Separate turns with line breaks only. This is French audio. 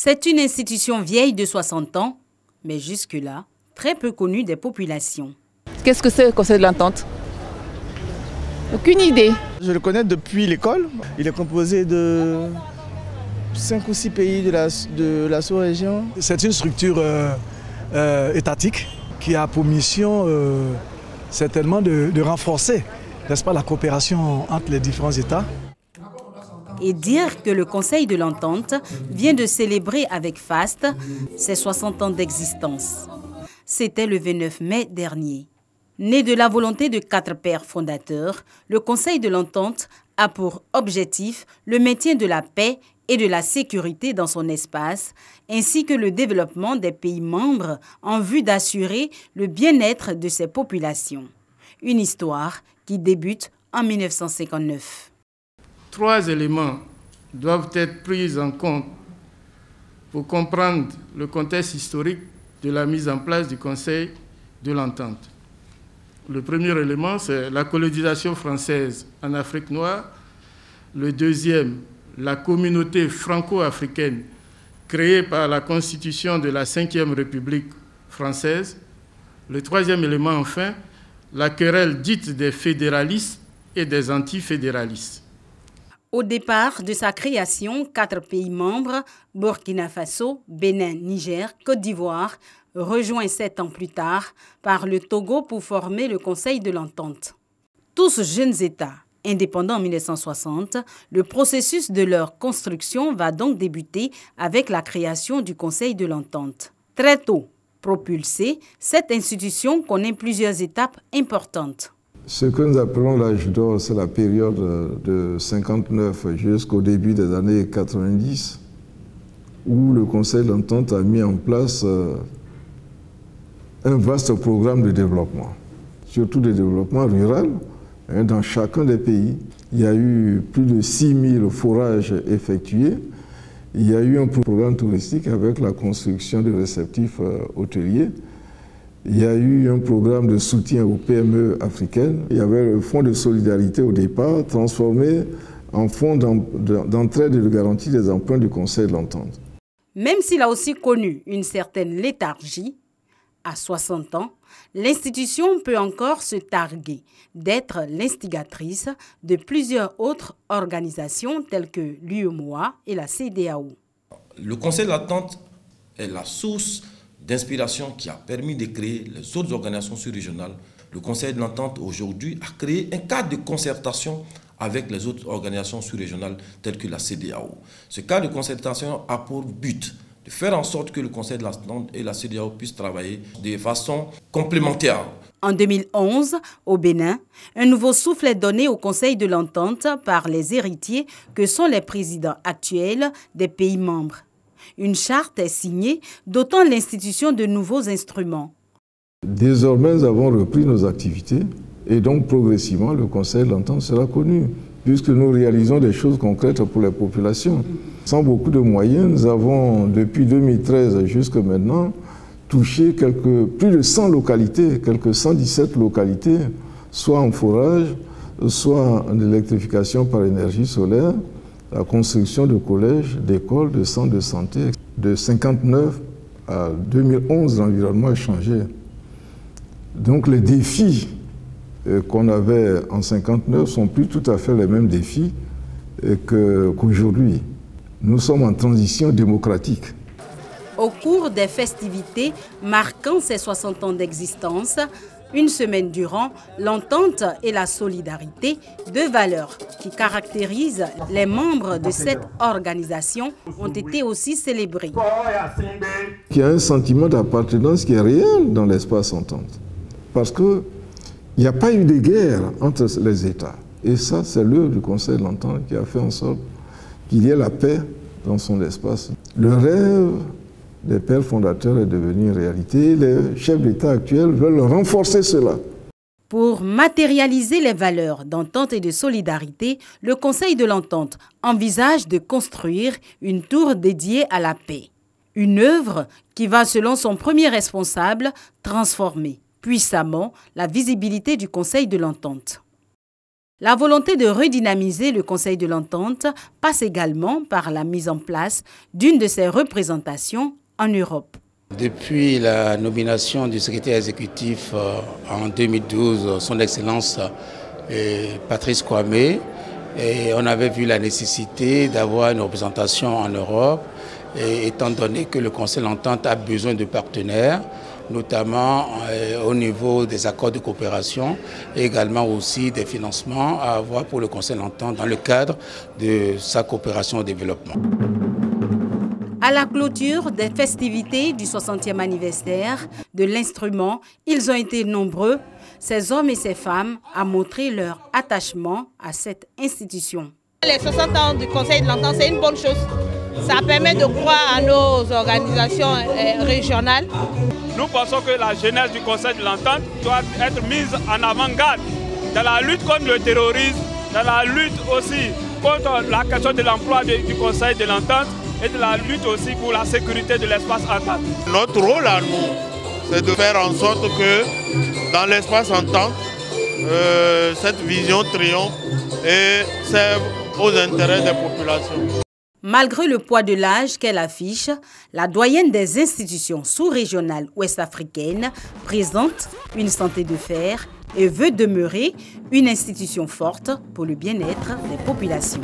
C'est une institution vieille de 60 ans, mais jusque-là, très peu connue des populations.
Qu'est-ce que c'est le Conseil de l'Entente? Aucune idée.
Je le connais depuis l'école. Il est composé de 5 ou 6 pays de la sous-région.
C'est une structure étatique qui a pour mission certainement de renforcer, n'est-ce pas, la coopération entre les différents États.
Et dire que le Conseil de l'Entente vient de célébrer avec faste ses 60 ans d'existence. C'était le 29 mai dernier. Né de la volonté de 4 pères fondateurs, le Conseil de l'Entente a pour objectif le maintien de la paix et de la sécurité dans son espace, ainsi que le développement des pays membres en vue d'assurer le bien-être de ses populations. Une histoire qui débute en 1959.
3 éléments doivent être pris en compte pour comprendre le contexte historique de la mise en place du Conseil de l'Entente. Le premier élément, c'est la colonisation française en Afrique noire. Le deuxième, la communauté franco-africaine créée par la Constitution de la Ve République française. Le troisième élément, enfin, la querelle dite des fédéralistes et des antifédéralistes.
Au départ de sa création, 4 pays membres, Burkina Faso, Bénin, Niger, Côte d'Ivoire, rejoints 7 ans plus tard par le Togo pour former le Conseil de l'Entente. Tous jeunes États, indépendants en 1960, le processus de leur construction va donc débuter avec la création du Conseil de l'Entente. Très tôt propulsée, cette institution connaît plusieurs étapes importantes.
Ce que nous appelons l'âge d'or, c'est la période de 59 jusqu'au début des années 90, où le Conseil de l'Entente a mis en place un vaste programme de développement, surtout de développement rural. Dans chacun des pays, il y a eu plus de 6000 forages effectués. Il y a eu un programme touristique avec la construction de réceptifs hôteliers. Il y a eu un programme de soutien aux PME africaines. Il y avait le fonds de solidarité au départ, transformé en fonds d'entraide et de garantie des emprunts du Conseil de l'Entente.
Même s'il a aussi connu une certaine léthargie, à 60 ans, l'institution peut encore se targuer d'être l'instigatrice de plusieurs autres organisations telles que l'UEMOA et la CEDEAO.
Le Conseil de l'Entente est la source d'inspiration qui a permis de créer les autres organisations sous-régionales. Le Conseil de l'Entente aujourd'hui a créé un cadre de concertation avec les autres organisations sous-régionales telles que la CEDEAO. Ce cadre de concertation a pour but de faire en sorte que le Conseil de l'Entente et la CEDEAO puissent travailler de façon complémentaire.
En 2011, au Bénin, un nouveau souffle est donné au Conseil de l'Entente par les héritiers que sont les présidents actuels des pays membres. Une charte est signée, dotant l'institution de nouveaux instruments.
Désormais, nous avons repris nos activités et donc progressivement, le Conseil de l'Entente sera connu, puisque nous réalisons des choses concrètes pour les populations. Sans beaucoup de moyens, nous avons, depuis 2013 jusqu'à maintenant, touché plus de 100 localités, quelques 117 localités, soit en forage, soit en électrification par énergie solaire, la construction de collèges, d'écoles, de centres de santé. De 1959 à 2011, l'environnement a changé. Donc les défis qu'on avait en 1959 ne sont plus tout à fait les mêmes défis qu'aujourd'hui. Nous sommes en transition démocratique.
Au cours des festivités marquant ses 60 ans d'existence, une semaine durant, l'entente et la solidarité, 2 valeurs qui caractérisent les membres de cette organisation, ont été aussi célébrées.
Il y a un sentiment d'appartenance qui est réel dans l'espace entente. Parce qu'il n'y a pas eu de guerre entre les États. Et ça, c'est l'œuvre du Conseil de l'Entente qui a fait en sorte qu'il y ait la paix dans son espace. Le rêve des pères fondateurs est devenu réalité. Les chefs d'État actuels veulent renforcer cela.
Pour matérialiser les valeurs d'entente et de solidarité, le Conseil de l'Entente envisage de construire une tour dédiée à la paix. Une œuvre qui va, selon son premier responsable, transformer puissamment la visibilité du Conseil de l'Entente. La volonté de redynamiser le Conseil de l'Entente passe également par la mise en place d'une de ses représentations en Europe.
Depuis la nomination du secrétaire exécutif en 2012, son Excellence Patrice Kwame, et on avait vu la nécessité d'avoir une représentation en Europe, et étant donné que le Conseil de l'Entente a besoin de partenaires, notamment au niveau des accords de coopération et également aussi des financements à avoir pour le Conseil de l'Entente dans le cadre de sa coopération au développement.
À la clôture des festivités du 60e anniversaire de l'instrument, ils ont été nombreux, ces hommes et ces femmes, à montrer leur attachement à cette institution.
Les 60 ans du Conseil de l'Entente, c'est une bonne chose. Ça permet de croire à nos organisations régionales.
Nous pensons que la jeunesse du Conseil de l'Entente doit être mise en avant-garde dans la lutte contre le terrorisme, dans la lutte aussi contre la question de l'emploi du Conseil de l'Entente et de la lutte aussi pour la sécurité de l'espace entente.
Notre rôle à nous, c'est de faire en sorte que dans l'espace entente, cette vision triomphe et serve aux intérêts des populations.
Malgré le poids de l'âge qu'elle affiche, la doyenne des institutions sous-régionales ouest-africaines présente une santé de fer et veut demeurer une institution forte pour le bien-être des populations.